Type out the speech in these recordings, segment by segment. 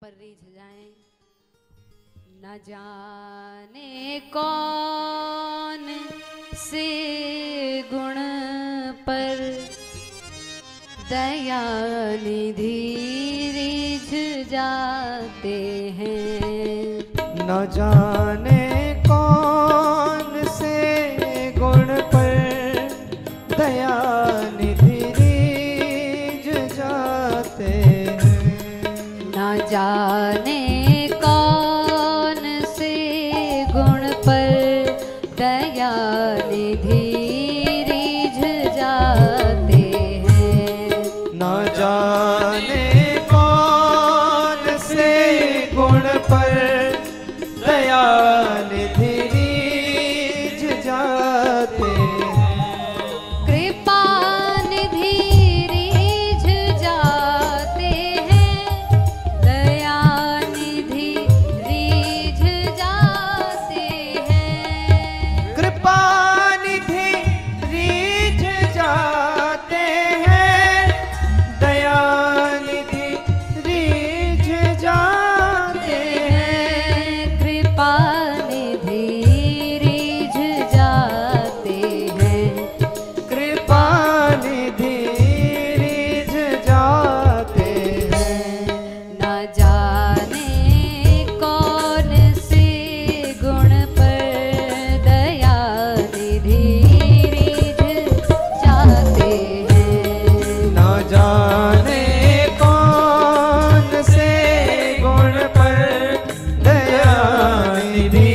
पर रिझ जाए। न जाने कौन से गुण पर दया निधि रिझ जाते हैं। न जाने कौन से गुण पर दया निधि रिझ जाते हैं। न जाने कौन से गुण पर दया निधि रिझ जाते हैं। न जाने कौन से गुण पर दया निधि रिझ जाते हैं। कृपा निधि रिझ जाते हैं। दया निधि रिझ जाते हैं। कृपा निधि रिझ जाते हैं। दया निधि रिझ जाते हैं। कृपा निधि रिझ जाते हैं। कृपा निधि रिझ जाते हैं। न जाने कौन से गुण पर दया निधि रिझ जाते हैं। न जाने कौन से गुण पर दया निधि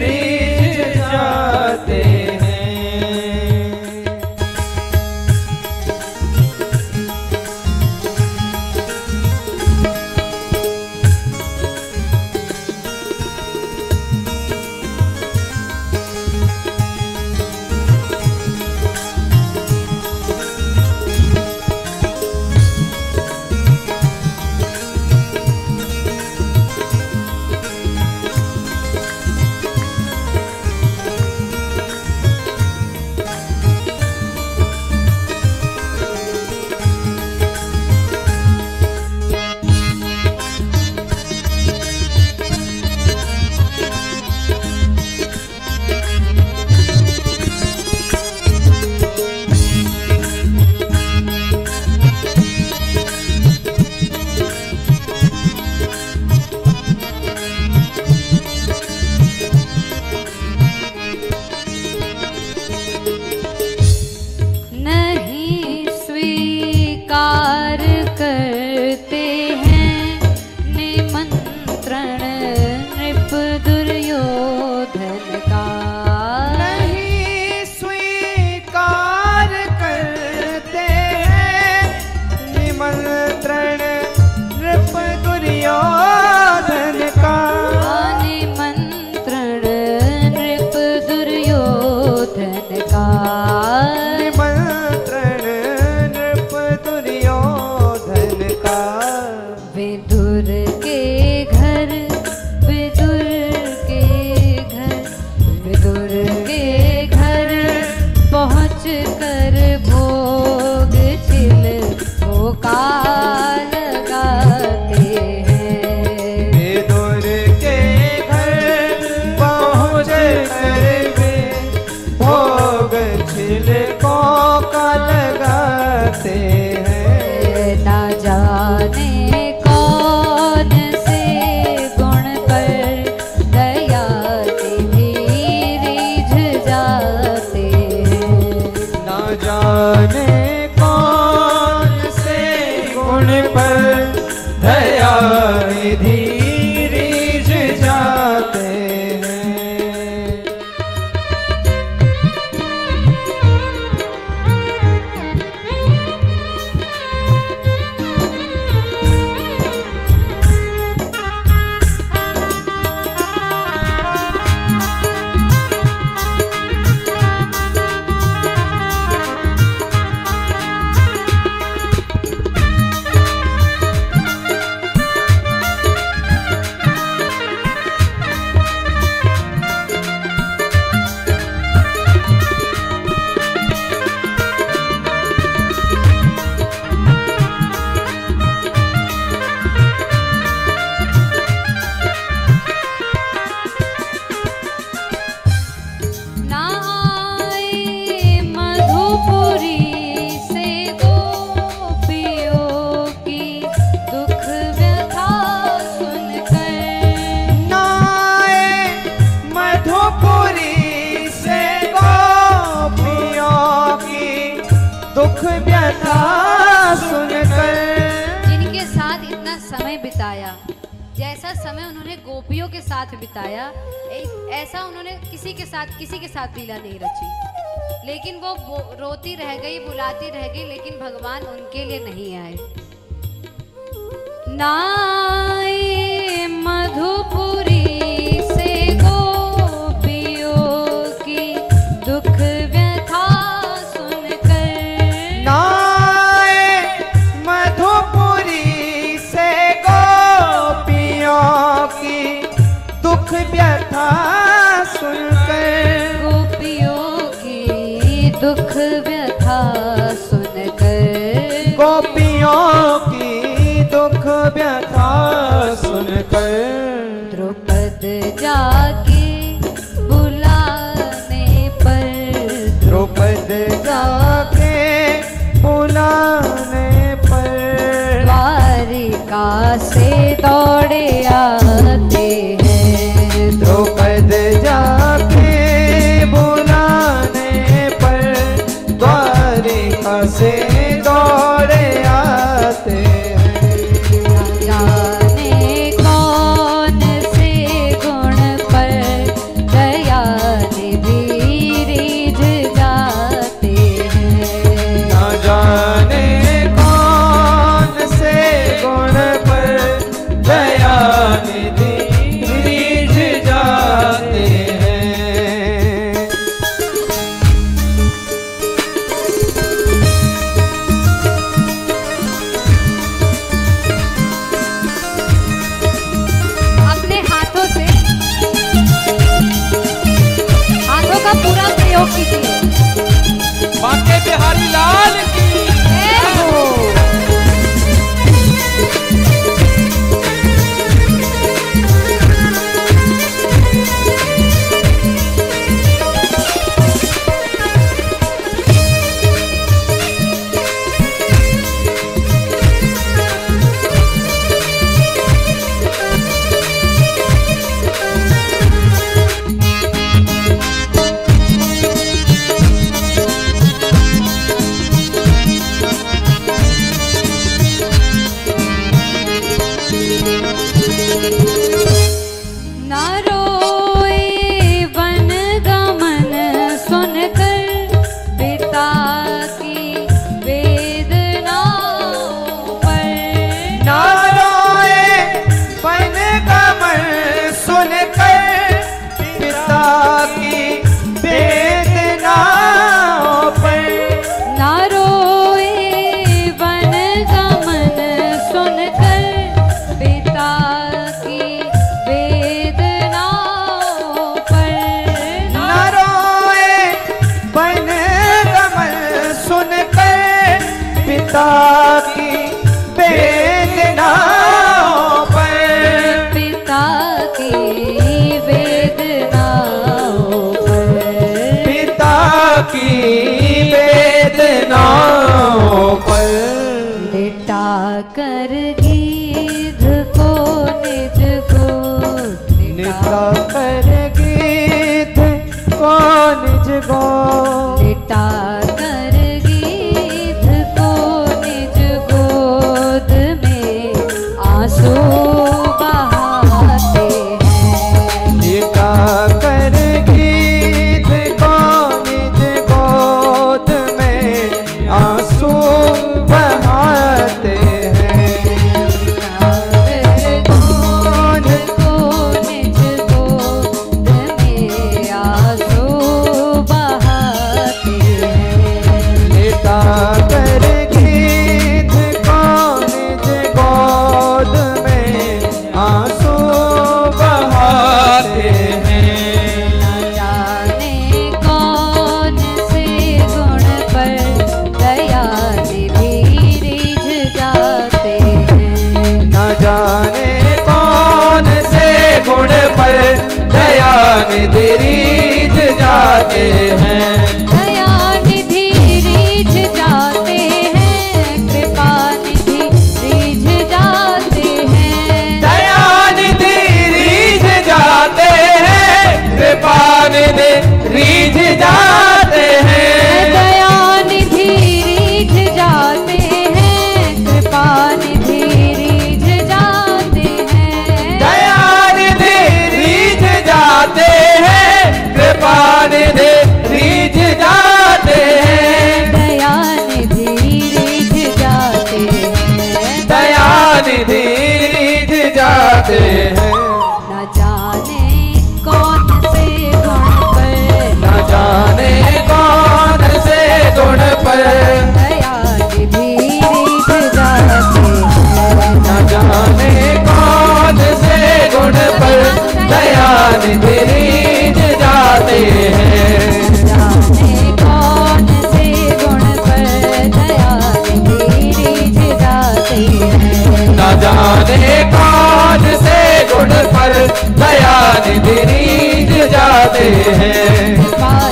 रिझ जाते हैं। नहीं स्वीकार करते हैं निमंत्रण नृप दुर्योधन का। नहीं स्वीकार करते हैं निमंत्रण नृप दुर्योधन का। निमंत्रण नृप दुर्योधन का। निमंत्रण नृप दुर्योधन का। विदुर के घर विदुर के घर विदुर के घर पहुँच कर भोग छिल भोका लगाते हैं। विदुर के घर पहुँच कर वे भोग छिलकों का लगाते हैं। न जाने कौन से गुण पर दया निधि रिझ जाते हैं। न जाने कौन से गुण समय बिताया, जैसा समय उन्होंने गोपियों के साथ बिताया, ऐसा उन्होंने किसी के साथ लीला नहीं रची। लेकिन वो रोती रह गई, बुलाती रह गई, लेकिन भगवान उनके लिए नहीं आए। नाए मधुपुरी से गोपियों की दुख व्यथा सुनकर, नाए मधुपुरी से गोपियों की दुख व्यथा सुनकर, गोपियों की दुख व्यथा सुनकर, गोपियों की दुख व्यथा सुनकर, द्रौपद जाके बुलाने पर, द्रौपद जाके बुलाने पर, द्वारिका से दौड़े आते हैं, द्रौपद जाके बुलाने पर, द्वारिका से दौड़े आते हैं। जाने कौन से गुण पर दया निधि रिझ जाते हैं, न जाने कौन से गुण पर दया निधि रिझ जाते हैं। अपने हाथों का पूरा प्रयोग कीजिए। बांके बिहारी लाल की जय हो। न रोए वन गमन सुनकर पिता की वेदनाओं पर, न रोए वन गमन सुनकर पिता की वेदनाओं पर, न रोए वन गमन सुनकर पिता की वेदनाओं पर, न रोए वन गमन सुनकर पिता की वेदनाओं पर, पिता की वेदनाओं पर, पिता की वेदनाओं पर, लिटा कर गीध को निज गोद, निता कर गीत को निज गोद, लिटा कर गीध को निज गोद में आंसू बहाते हैं, लिटा कर गीत को निज गोद में आंसू बहाते हैं। गोद को निज गोद में आंसू बहाते हैं, लिटा कर गीत को निज गोद में आंसू बहाते हैं। न जाने कौन से गुण पर दया निधि रिझ जाते हैं, न जाने कौन से गुण पर दया निधि रिझ जाते हैं, दया निधि रिझ जाते हैं, कृपा निधि रिझ जाते हैं, दया निधि रिझ जाते हैं, कृपा निधि रिझ जाते हैं, दया निधि रिझ जाते हैं, कृपा निधि रिझ जाते जाते हैं। न जाने कौन से गुण पर, न जाने कौन से गुण पर दया निधि रीझ जाते हैं। न जाने कौन से गुण पर दया निधि रीझ जाते हैं। जाने कौन से गुण पर दया निधि रीझ जाते हैं। न जाने कौन से गुण पर दया निधि रीझ जाते हैं।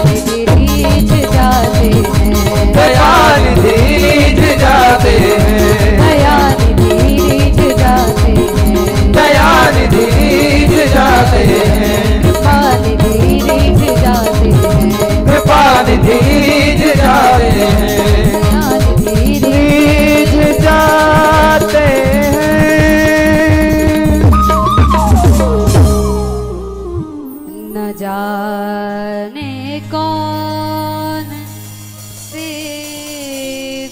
निधि रीझ जाते हैं। दया निधि रीझ जाते हैं। दया निधि रीझ जाते हैं। दया निधि रीझ जाते हैं। कृपा निधि रीझ जाते हैं। कृपा निधि रीझ जाते हैं। दया निधि रीझ जाते हैं। न जाने कौन से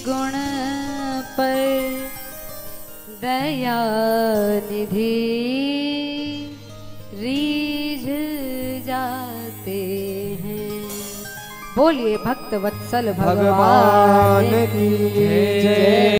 गुण पर दया निधि रीझ जाते हैं। बोलिए भक्त वत्सल भगवान भगवान की जय।